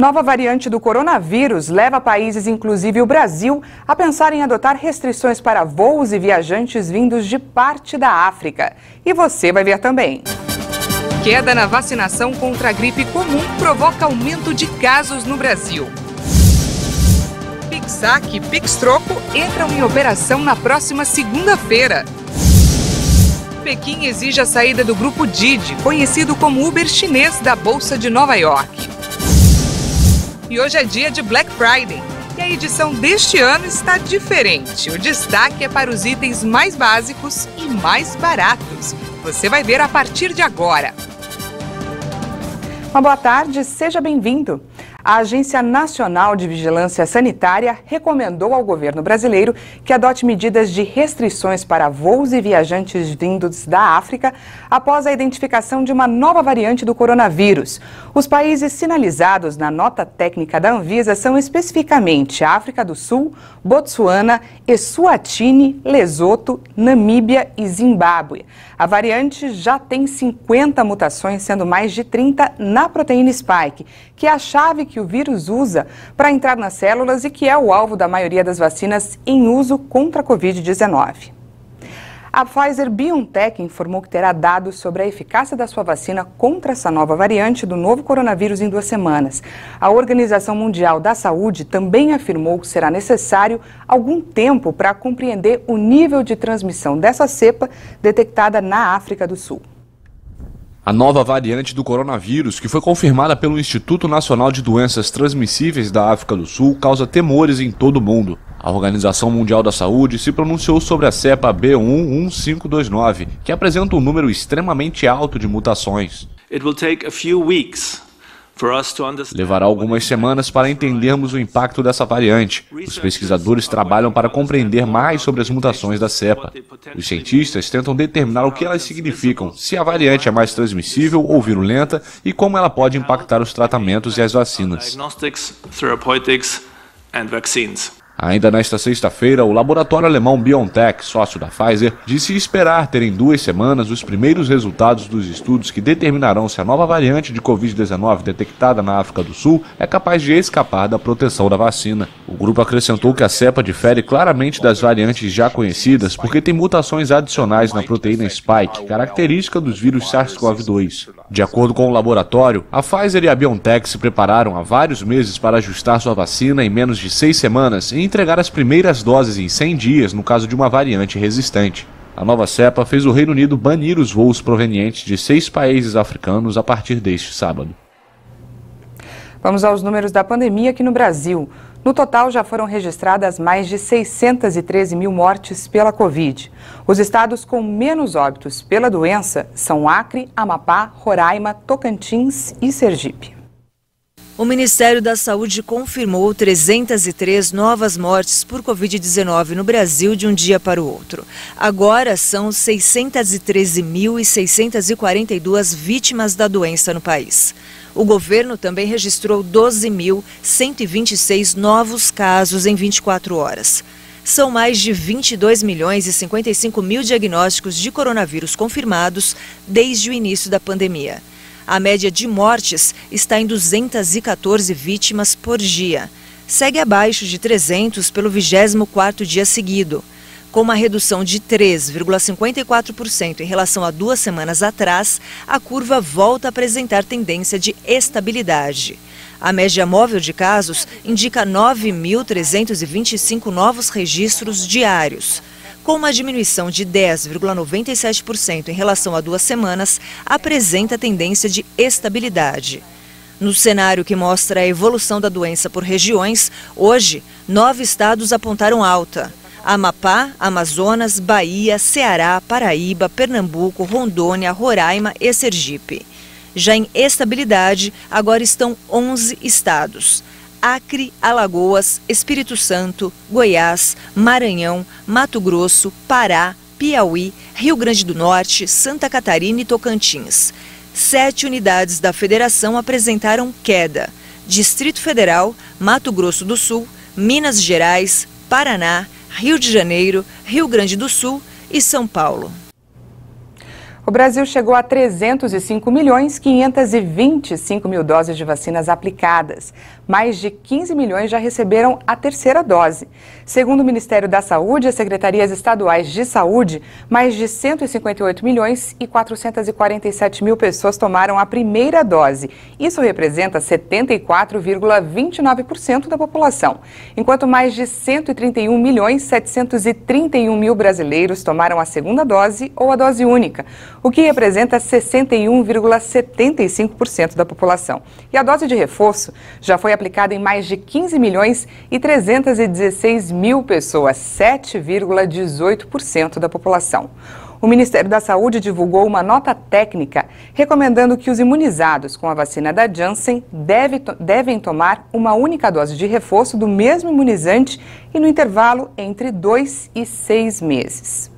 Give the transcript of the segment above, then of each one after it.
Nova variante do coronavírus leva países, inclusive o Brasil, a pensar em adotar restrições para voos e viajantes vindos de parte da África. E você vai ver também. Queda na vacinação contra a gripe comum provoca aumento de casos no Brasil. PicSac e PicStroco entram em operação na próxima segunda-feira. Pequim exige a saída do grupo Didi, conhecido como Uber chinês da Bolsa de Nova York. E hoje é dia de Black Friday. E a edição deste ano está diferente. O destaque é para os itens mais básicos e mais baratos. Você vai ver a partir de agora. Uma boa tarde, seja bem-vindo. A Agência Nacional de Vigilância Sanitária recomendou ao governo brasileiro que adote medidas de restrições para voos e viajantes vindos da África após a identificação de uma nova variante do coronavírus. Os países sinalizados na nota técnica da Anvisa são especificamente a África do Sul, Botsuana, Eswatini, Lesoto, Namíbia e Zimbábue. A variante já tem 50 mutações, sendo mais de 30 na proteína spike, que é a chave que o vírus usa para entrar nas células e que é o alvo da maioria das vacinas em uso contra a Covid-19. A Pfizer-BioNTech informou que terá dados sobre a eficácia da sua vacina contra essa nova variante do novo coronavírus em 2 semanas. A Organização Mundial da Saúde também afirmou que será necessário algum tempo para compreender o nível de transmissão dessa cepa detectada na África do Sul. A nova variante do coronavírus, que foi confirmada pelo Instituto Nacional de Doenças Transmissíveis da África do Sul, causa temores em todo o mundo. A Organização Mundial da Saúde se pronunciou sobre a cepa B.1.1.529, que apresenta um número extremamente alto de mutações. Levará algumas semanas para entendermos o impacto dessa variante. Os pesquisadores trabalham para compreender mais sobre as mutações da cepa. Os cientistas tentam determinar o que elas significam, se a variante é mais transmissível ou virulenta e como ela pode impactar os tratamentos e as vacinas. Ainda nesta sexta-feira, o laboratório alemão BioNTech, sócio da Pfizer, disse esperar ter em 2 semanas os primeiros resultados dos estudos que determinarão se a nova variante de Covid-19 detectada na África do Sul é capaz de escapar da proteção da vacina. O grupo acrescentou que a cepa difere claramente das variantes já conhecidas porque tem mutações adicionais na proteína spike, característica dos vírus SARS-CoV-2. De acordo com o laboratório, a Pfizer e a BioNTech se prepararam há vários meses para ajustar sua vacina em menos de 6 semanas e entregar as primeiras doses em 100 dias no caso de uma variante resistente. A nova cepa fez o Reino Unido banir os voos provenientes de 6 países africanos a partir deste sábado. Vamos aos números da pandemia aqui no Brasil. No total, já foram registradas mais de 613 mil mortes pela Covid. Os estados com menos óbitos pela doença são Acre, Amapá, Roraima, Tocantins e Sergipe. O Ministério da Saúde confirmou 303 novas mortes por Covid-19 no Brasil de um dia para o outro. Agora são 613.642 vítimas da doença no país. O governo também registrou 12.126 novos casos em 24 horas. São mais de 22 milhões e 55 mil diagnósticos de coronavírus confirmados desde o início da pandemia. A média de mortes está em 214 vítimas por dia. Segue abaixo de 300 pelo 24º dia seguido. Com uma redução de 3,54% em relação a 2 semanas atrás, a curva volta a apresentar tendência de estabilidade. A média móvel de casos indica 9.325 novos registros diários. Com uma diminuição de 10,97% em relação a 2 semanas, apresenta tendência de estabilidade. No cenário que mostra a evolução da doença por regiões, hoje, 9 estados apontaram alta: Amapá, Amazonas, Bahia, Ceará, Paraíba, Pernambuco, Rondônia, Roraima e Sergipe. Já em estabilidade, agora estão 11 estados: Acre, Alagoas, Espírito Santo, Goiás, Maranhão, Mato Grosso, Pará, Piauí, Rio Grande do Norte, Santa Catarina e Tocantins. 7 unidades da federação apresentaram queda: Distrito Federal, Mato Grosso do Sul, Minas Gerais, Paraná, Rio de Janeiro, Rio Grande do Sul e São Paulo. O Brasil chegou a 305.525.000 doses de vacinas aplicadas. Mais de 15 milhões já receberam a terceira dose. Segundo o Ministério da Saúde e as secretarias estaduais de saúde, mais de 158.447.000 pessoas tomaram a primeira dose. Isso representa 74,29% da população, enquanto mais de 131.731.000 brasileiros tomaram a segunda dose ou a dose única, o que representa 61,75% da população. E a dose de reforço já foi aplicada em mais de 15.316.000 pessoas, 7,18% da população. O Ministério da Saúde divulgou uma nota técnica recomendando que os imunizados com a vacina da Janssen devem tomar uma única dose de reforço do mesmo imunizante e no intervalo entre 2 e 6 meses.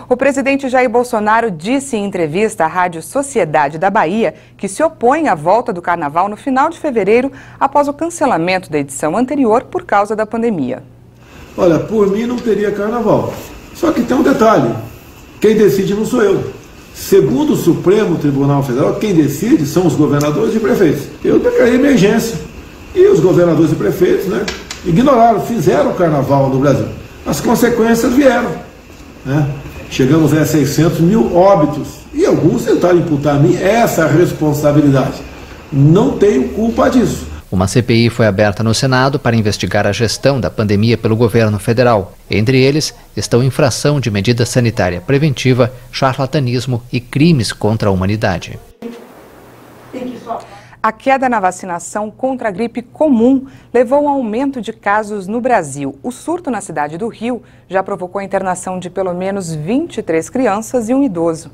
O presidente Jair Bolsonaro disse em entrevista à Rádio Sociedade da Bahia que se opõe à volta do carnaval no final de fevereiro após o cancelamento da edição anterior por causa da pandemia. Olha, por mim não teria carnaval. Só que tem um detalhe, quem decide não sou eu. Segundo o Supremo Tribunal Federal, quem decide são os governadores e prefeitos. Eu declarei emergência e os governadores e prefeitos, ignoraram, fizeram o carnaval no Brasil. As consequências vieram, Chegamos a 600 mil óbitos e alguns tentaram imputar a mim essa responsabilidade. Não tenho culpa disso. Uma CPI foi aberta no Senado para investigar a gestão da pandemia pelo governo federal. Entre eles estão infração de medida sanitária preventiva, charlatanismo e crimes contra a humanidade. A queda na vacinação contra a gripe comum levou a um aumento de casos no Brasil. O surto na cidade do Rio já provocou a internação de pelo menos 23 crianças e um idoso.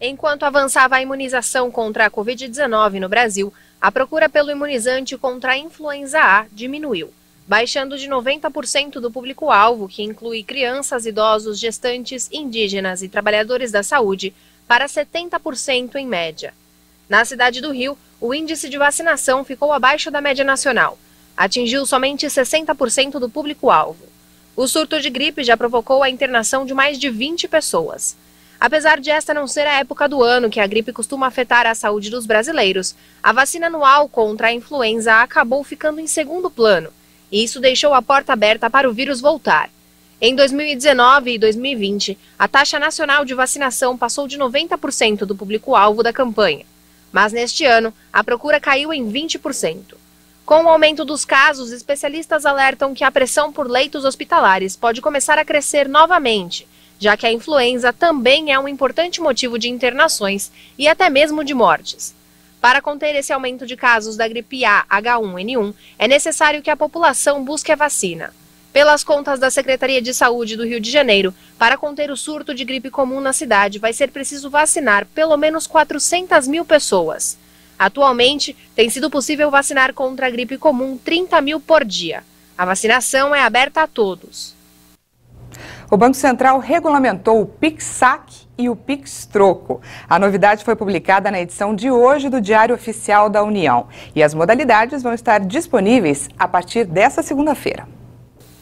Enquanto avançava a imunização contra a Covid-19 no Brasil, a procura pelo imunizante contra a influenza A diminuiu, baixando de 90% do público-alvo, que inclui crianças, idosos, gestantes, indígenas e trabalhadores da saúde, para 70% em média. Na cidade do Rio, o índice de vacinação ficou abaixo da média nacional. Atingiu somente 60% do público-alvo. O surto de gripe já provocou a internação de mais de 20 pessoas. Apesar de esta não ser a época do ano que a gripe costuma afetar a saúde dos brasileiros, a vacina anual contra a influenza acabou ficando em segundo plano, e isso deixou a porta aberta para o vírus voltar. Em 2019 e 2020, a taxa nacional de vacinação passou de 90% do público-alvo da campanha. Mas neste ano, a procura caiu em 20%. Com o aumento dos casos, especialistas alertam que a pressão por leitos hospitalares pode começar a crescer novamente, já que a influenza também é um importante motivo de internações e até mesmo de mortes. Para conter esse aumento de casos da gripe A H1N1, é necessário que a população busque a vacina. Pelas contas da Secretaria de Saúde do Rio de Janeiro, para conter o surto de gripe comum na cidade, vai ser preciso vacinar pelo menos 400 mil pessoas. Atualmente, tem sido possível vacinar contra a gripe comum 30 mil por dia. A vacinação é aberta a todos. O Banco Central regulamentou o Pix-Saque e o Pix-Troco. A novidade foi publicada na edição de hoje do Diário Oficial da União. E as modalidades vão estar disponíveis a partir desta segunda-feira.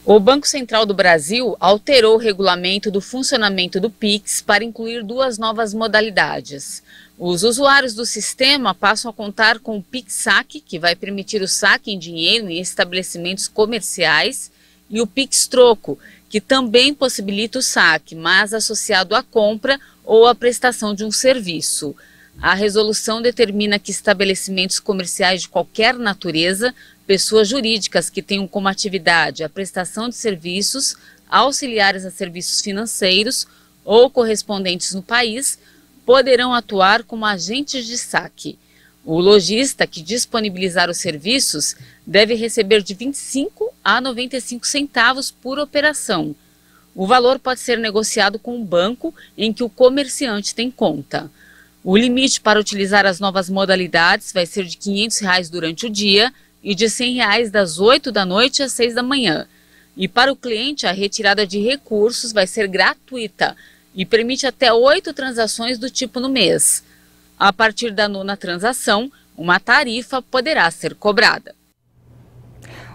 O Banco Central do Brasil alterou o regulamento do funcionamento do Pix para incluir duas novas modalidades. Os usuários do sistema passam a contar com o Pix-Saque, que vai permitir o saque em dinheiro em estabelecimentos comerciais, e o Pix-Troco, que também possibilita o saque, mas associado à compra ou à prestação de um serviço. A resolução determina que estabelecimentos comerciais de qualquer natureza, pessoas jurídicas que tenham como atividade a prestação de serviços, auxiliares a serviços financeiros ou correspondentes no país, poderão atuar como agentes de saque. O lojista que disponibilizar os serviços deve receber de 25 a 95 centavos por operação. O valor pode ser negociado com o banco em que o comerciante tem conta. O limite para utilizar as novas modalidades vai ser de R$ 500 durante o dia e de R$ 100 das 8 da noite às 6 da manhã. E para o cliente, a retirada de recursos vai ser gratuita e permite até 8 transações do tipo no mês. A partir da 9ª transação, uma tarifa poderá ser cobrada.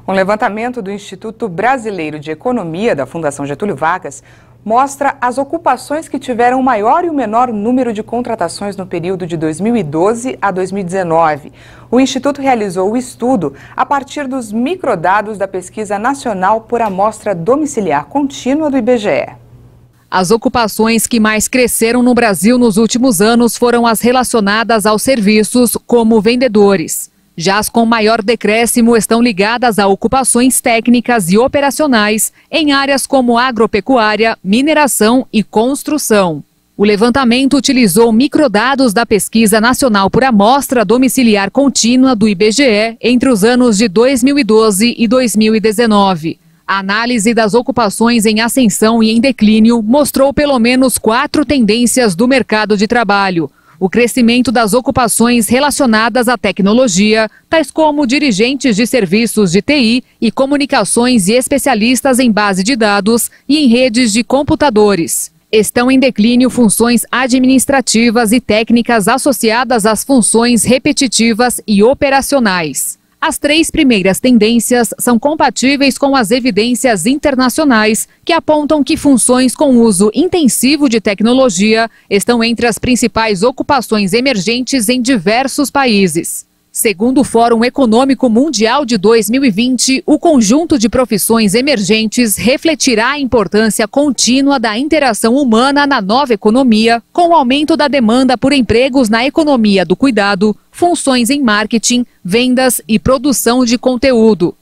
Um levantamento do Instituto Brasileiro de Economia da Fundação Getúlio Vargas mostra as ocupações que tiveram o maior e o menor número de contratações no período de 2012 a 2019. O Instituto realizou o estudo a partir dos microdados da Pesquisa Nacional por Amostra Domiciliar Contínua do IBGE. As ocupações que mais cresceram no Brasil nos últimos anos foram as relacionadas aos serviços, como vendedores. Já as com maior decréscimo estão ligadas a ocupações técnicas e operacionais em áreas como agropecuária, mineração e construção. O levantamento utilizou microdados da Pesquisa Nacional por Amostra Domiciliar Contínua do IBGE entre os anos de 2012 e 2019. A análise das ocupações em ascensão e em declínio mostrou pelo menos 4 tendências do mercado de trabalho. O crescimento das ocupações relacionadas à tecnologia, tais como dirigentes de serviços de TI e comunicações e especialistas em base de dados e em redes de computadores. Estão em declínio funções administrativas e técnicas associadas às funções repetitivas e operacionais. As 3 primeiras tendências são compatíveis com as evidências internacionais que apontam que funções com uso intensivo de tecnologia estão entre as principais ocupações emergentes em diversos países. Segundo o Fórum Econômico Mundial de 2020, o conjunto de profissões emergentes refletirá a importância contínua da interação humana na nova economia, com o aumento da demanda por empregos na economia do cuidado, funções em marketing, vendas e produção de conteúdo.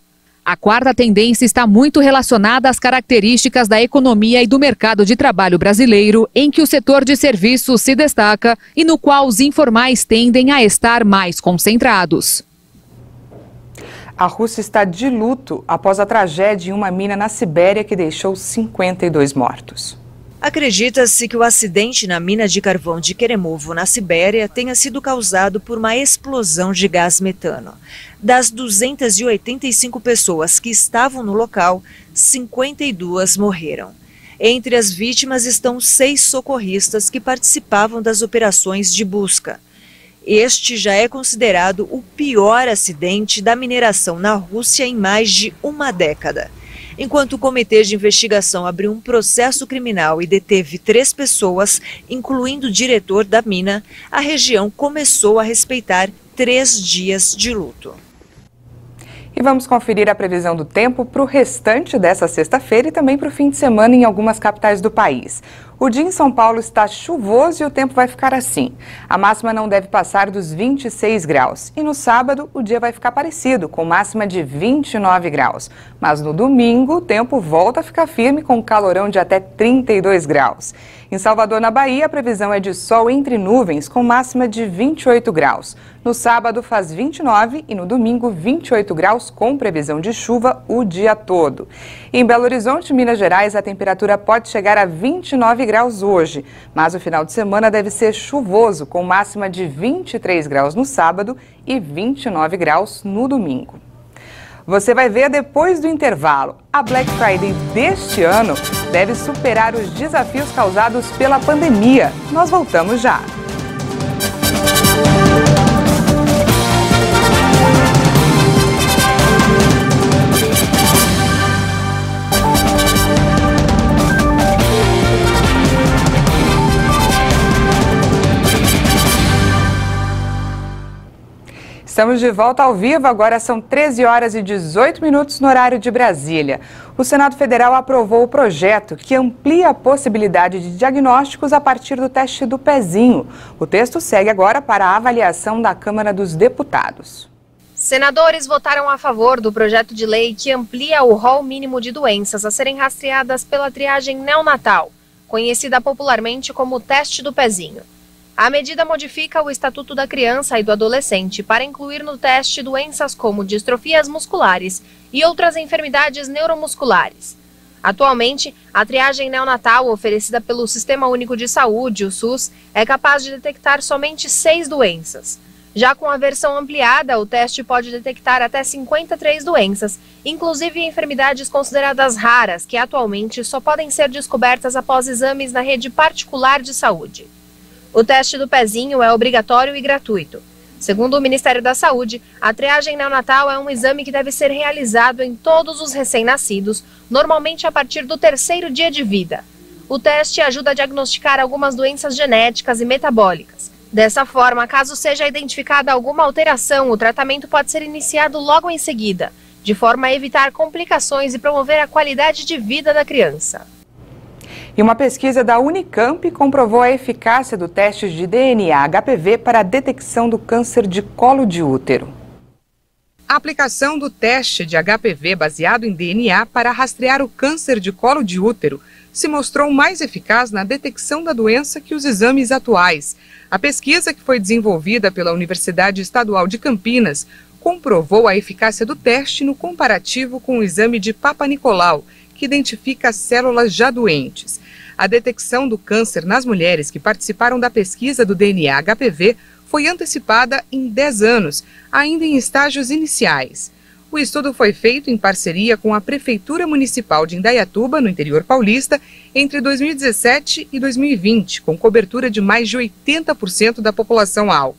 A 4ª tendência está muito relacionada às características da economia e do mercado de trabalho brasileiro, em que o setor de serviços se destaca e no qual os informais tendem a estar mais concentrados. A Rússia está de luto após a tragédia em uma mina na Sibéria que deixou 52 mortos. Acredita-se que o acidente na mina de carvão de Keremovo, na Sibéria, tenha sido causado por uma explosão de gás metano. Das 285 pessoas que estavam no local, 52 morreram. Entre as vítimas estão 6 socorristas que participavam das operações de busca. Este já é considerado o pior acidente da mineração na Rússia em mais de uma década. Enquanto o Comitê de Investigação abriu um processo criminal e deteve 3 pessoas, incluindo o diretor da mina, a região começou a respeitar 3 dias de luto. E vamos conferir a previsão do tempo para o restante dessa sexta-feira e também para o fim de semana em algumas capitais do país. O dia em São Paulo está chuvoso e o tempo vai ficar assim. A máxima não deve passar dos 26 graus. E no sábado, o dia vai ficar parecido, com máxima de 29 graus. Mas no domingo, o tempo volta a ficar firme, com calorão de até 32 graus. Em Salvador, na Bahia, a previsão é de sol entre nuvens, com máxima de 28 graus. No sábado, faz 29 e no domingo, 28 graus, com previsão de chuva o dia todo. Em Belo Horizonte, Minas Gerais, a temperatura pode chegar a 29 graus hoje, mas o final de semana deve ser chuvoso, com máxima de 23 graus no sábado e 29 graus no domingo. Você vai ver depois do intervalo. A Black Friday deste ano deve superar os desafios causados pela pandemia. Nós voltamos já. Estamos de volta ao vivo, agora são 13 horas e 18 minutos no horário de Brasília. O Senado Federal aprovou o projeto que amplia a possibilidade de diagnósticos a partir do teste do pezinho. O texto segue agora para a avaliação da Câmara dos Deputados. Senadores votaram a favor do projeto de lei que amplia o rol mínimo de doenças a serem rastreadas pela triagem neonatal, conhecida popularmente como teste do pezinho. A medida modifica o Estatuto da Criança e do Adolescente para incluir no teste doenças como distrofias musculares e outras enfermidades neuromusculares. Atualmente, a triagem neonatal oferecida pelo Sistema Único de Saúde, o SUS, é capaz de detectar somente 6 doenças. Já com a versão ampliada, o teste pode detectar até 53 doenças, inclusive enfermidades consideradas raras, que atualmente só podem ser descobertas após exames na rede particular de saúde. O teste do pezinho é obrigatório e gratuito. Segundo o Ministério da Saúde, a triagem neonatal é um exame que deve ser realizado em todos os recém-nascidos, normalmente a partir do 3º dia de vida. O teste ajuda a diagnosticar algumas doenças genéticas e metabólicas. Dessa forma, caso seja identificada alguma alteração, o tratamento pode ser iniciado logo em seguida, de forma a evitar complicações e promover a qualidade de vida da criança. E uma pesquisa da Unicamp comprovou a eficácia do teste de DNA HPV para a detecção do câncer de colo de útero. A aplicação do teste de HPV baseado em DNA para rastrear o câncer de colo de útero se mostrou mais eficaz na detecção da doença que os exames atuais. A pesquisa, que foi desenvolvida pela Universidade Estadual de Campinas, comprovou a eficácia do teste no comparativo com o exame de Papa Nicolau, que identifica células já doentes. A detecção do câncer nas mulheres que participaram da pesquisa do DNA HPV foi antecipada em 10 anos, ainda em estágios iniciais. O estudo foi feito em parceria com a Prefeitura Municipal de Indaiatuba, no interior paulista, entre 2017 e 2020, com cobertura de mais de 80% da população-alvo.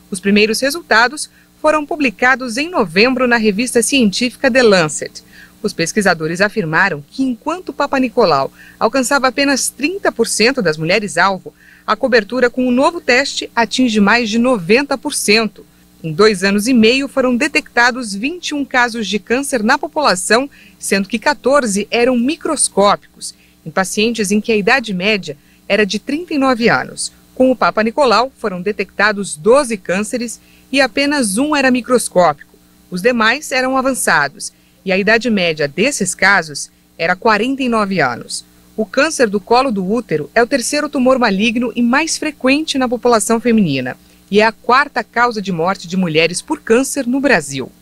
Os primeiros resultados foram publicados em novembro na revista científica The Lancet. Os pesquisadores afirmaram que, enquanto Papa Nicolau alcançava apenas 30% das mulheres-alvo, a cobertura com o novo teste atinge mais de 90%. Em 2 anos e meio foram detectados 21 casos de câncer na população, sendo que 14 eram microscópicos, em pacientes em que a idade média era de 39 anos. Com o Papa Nicolau foram detectados 12 cânceres e apenas 1 era microscópico. Os demais eram avançados e a idade média desses casos era 49 anos. O câncer do colo do útero é o 3º tumor maligno e mais frequente na população feminina e é a 4ª causa de morte de mulheres por câncer no Brasil.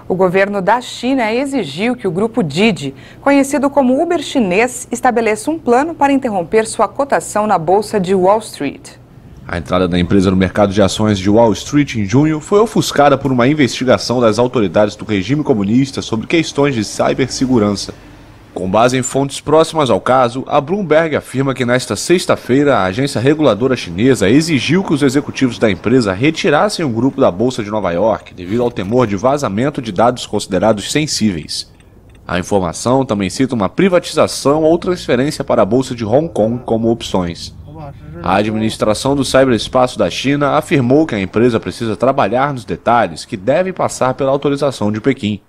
O governo da China exigiu que o grupo Didi, conhecido como Uber chinês, estabeleça um plano para interromper sua cotação na bolsa de Wall Street. A entrada da empresa no mercado de ações de Wall Street em junho foi ofuscada por uma investigação das autoridades do regime comunista sobre questões de cibersegurança. Com base em fontes próximas ao caso, a Bloomberg afirma que nesta sexta-feira a agência reguladora chinesa exigiu que os executivos da empresa retirassem o grupo da Bolsa de Nova York devido ao temor de vazamento de dados considerados sensíveis. A informação também cita uma privatização ou transferência para a Bolsa de Hong Kong como opções. A administração do ciberespaço da China afirmou que a empresa precisa trabalhar nos detalhes que devem passar pela autorização de Pequim.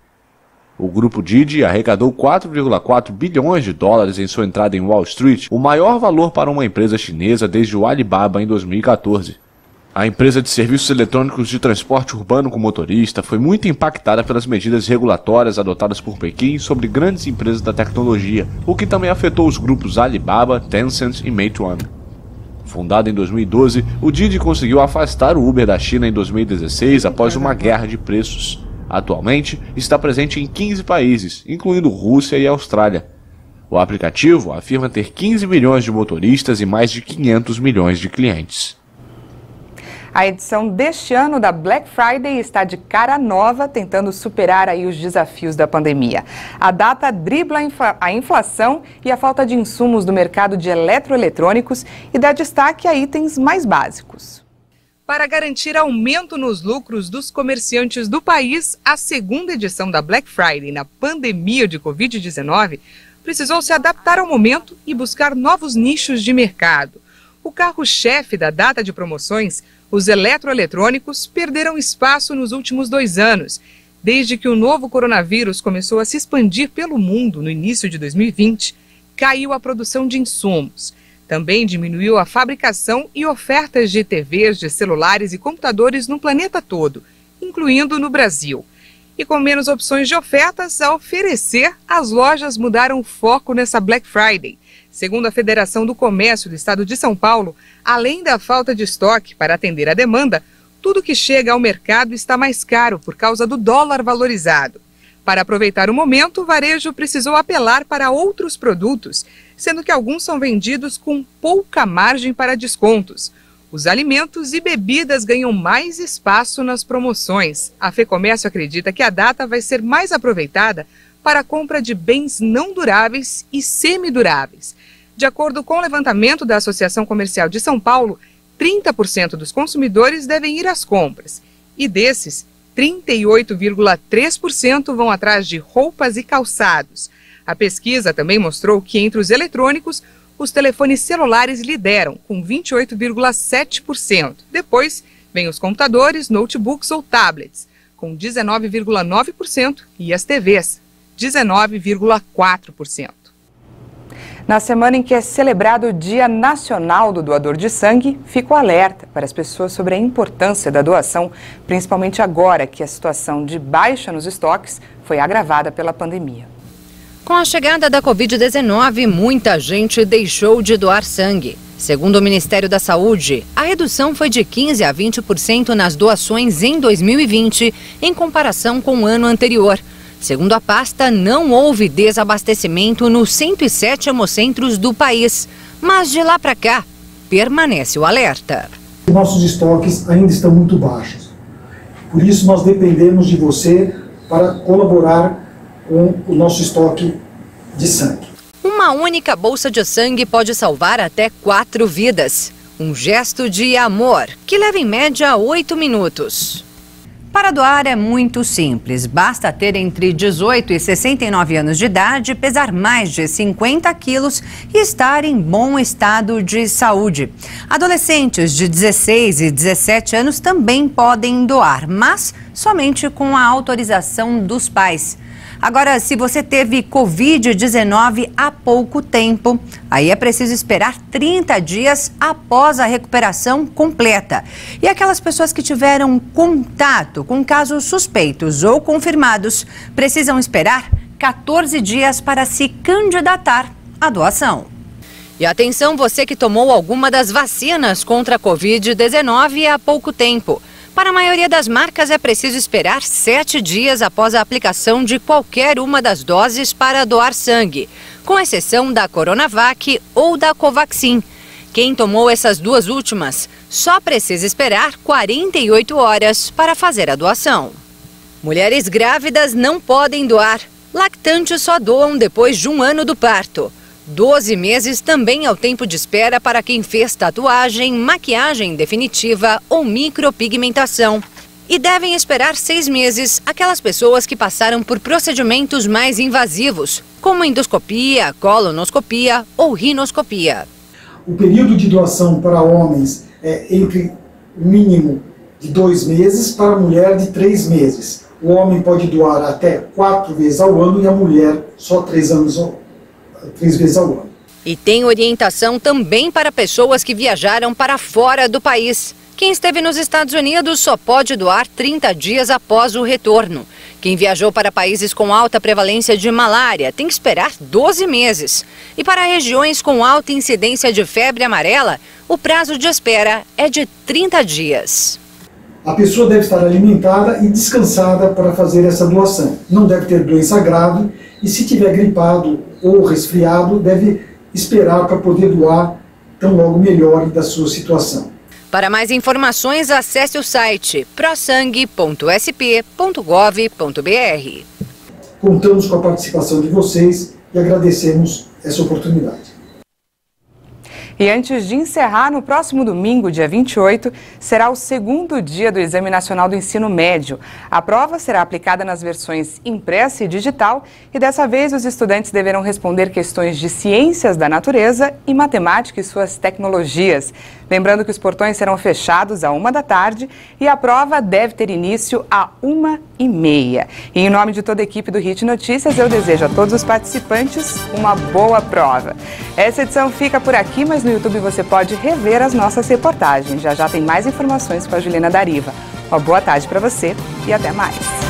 O grupo Didi arrecadou 4,4 bilhões de dólares em sua entrada em Wall Street, o maior valor para uma empresa chinesa desde o Alibaba em 2014. A empresa de serviços eletrônicos de transporte urbano com motorista foi muito impactada pelas medidas regulatórias adotadas por Pequim sobre grandes empresas da tecnologia, o que também afetou os grupos Alibaba, Tencent e Meituan. Fundado em 2012, o Didi conseguiu afastar o Uber da China em 2016 após uma guerra de preços. Atualmente, está presente em 15 países, incluindo Rússia e Austrália. O aplicativo afirma ter 15 milhões de motoristas e mais de 500 milhões de clientes. A edição deste ano da Black Friday está de cara nova, tentando superar aí os desafios da pandemia. A data dribla a inflação e a falta de insumos do mercado de eletroeletrônicos e dá destaque a itens mais básicos. Para garantir aumento nos lucros dos comerciantes do país, a segunda edição da Black Friday na pandemia de Covid-19 precisou se adaptar ao momento e buscar novos nichos de mercado. O carro-chefe da data de promoções, os eletroeletrônicos, perderam espaço nos últimos 2 anos, desde que o novo coronavírus começou a se expandir pelo mundo no início de 2020, caiu a produção de insumos. Também diminuiu a fabricação e ofertas de TVs, de celulares e computadores no planeta todo, incluindo no Brasil. E com menos opções de ofertas a oferecer, as lojas mudaram o foco nessa Black Friday. Segundo a Federação do Comércio do Estado de São Paulo, além da falta de estoque para atender a demanda, tudo que chega ao mercado está mais caro por causa do dólar valorizado. Para aproveitar o momento, o varejo precisou apelar para outros produtos, sendo que alguns são vendidos com pouca margem para descontos. Os alimentos e bebidas ganham mais espaço nas promoções. A FEComércio acredita que a data vai ser mais aproveitada para a compra de bens não duráveis e semiduráveis. De acordo com o levantamento da Associação Comercial de São Paulo, 30% dos consumidores devem ir às compras. E desses, 38,3% vão atrás de roupas e calçados. A pesquisa também mostrou que entre os eletrônicos, os telefones celulares lideram, com 28,7%. Depois, vem os computadores, notebooks ou tablets, com 19,9%, e as TVs, 19,4%. Na semana em que é celebrado o Dia Nacional do Doador de Sangue, fica o alerta para as pessoas sobre a importância da doação, principalmente agora que a situação de baixa nos estoques foi agravada pela pandemia. Com a chegada da Covid-19, muita gente deixou de doar sangue. Segundo o Ministério da Saúde, a redução foi de 15% a 20% nas doações em 2020, em comparação com o ano anterior. Segundo a pasta, não houve desabastecimento nos 107 hemocentros do país. Mas de lá para cá, permanece o alerta. Nossos estoques ainda estão muito baixos. Por isso, nós dependemos de você para colaborar com o nosso estoque de sangue. Uma única bolsa de sangue pode salvar até 4 vidas. Um gesto de amor, que leva em média 8 minutos. Para doar é muito simples. Basta ter entre 18 e 69 anos de idade, pesar mais de 50 quilos e estar em bom estado de saúde. Adolescentes de 16 e 17 anos também podem doar, mas somente com a autorização dos pais. Agora, se você teve Covid-19 há pouco tempo, aí é preciso esperar 30 dias após a recuperação completa. E aquelas pessoas que tiveram contato com casos suspeitos ou confirmados precisam esperar 14 dias para se candidatar à doação. E atenção, você que tomou alguma das vacinas contra a Covid-19 há pouco tempo. Para a maioria das marcas é preciso esperar 7 dias após a aplicação de qualquer uma das doses para doar sangue, com exceção da Coronavac ou da Covaxin. Quem tomou essas duas últimas só precisa esperar 48 horas para fazer a doação. Mulheres grávidas não podem doar. Lactantes só doam depois de 1 ano do parto. 12 meses também é o tempo de espera para quem fez tatuagem, maquiagem definitiva ou micropigmentação. E devem esperar 6 meses aquelas pessoas que passaram por procedimentos mais invasivos, como endoscopia, colonoscopia ou rinoscopia. O período de doação para homens é entre mínimo de 2 meses, para a mulher de 3 meses. O homem pode doar até 4 vezes ao ano e a mulher só 3 vezes ao ano. E tem orientação também para pessoas que viajaram para fora do país. Quem esteve nos Estados Unidos só pode doar 30 dias após o retorno. Quem viajou para países com alta prevalência de malária tem que esperar 12 meses. E para regiões com alta incidência de febre amarela, o prazo de espera é de 30 dias. A pessoa deve estar alimentada e descansada para fazer essa doação. Não deve ter doença grave e, se tiver gripado ou resfriado, deve esperar para poder doar tão logo melhore da sua situação. Para mais informações, acesse o site prosangue.sp.gov.br. Contamos com a participação de vocês e agradecemos essa oportunidade. E antes de encerrar, no próximo domingo, dia 28, será o segundo dia do Exame Nacional do Ensino Médio. A prova será aplicada nas versões impressa e digital e dessa vez os estudantes deverão responder questões de ciências da natureza e matemática e suas tecnologias. Lembrando que os portões serão fechados à 1 da tarde e a prova deve ter início à 1h30. E em nome de toda a equipe do Hit Notícias, eu desejo a todos os participantes uma boa prova. Essa edição fica por aqui, mas no YouTube você pode rever as nossas reportagens. Já já tem mais informações com a Juliana Dariva. Uma boa tarde para você e até mais.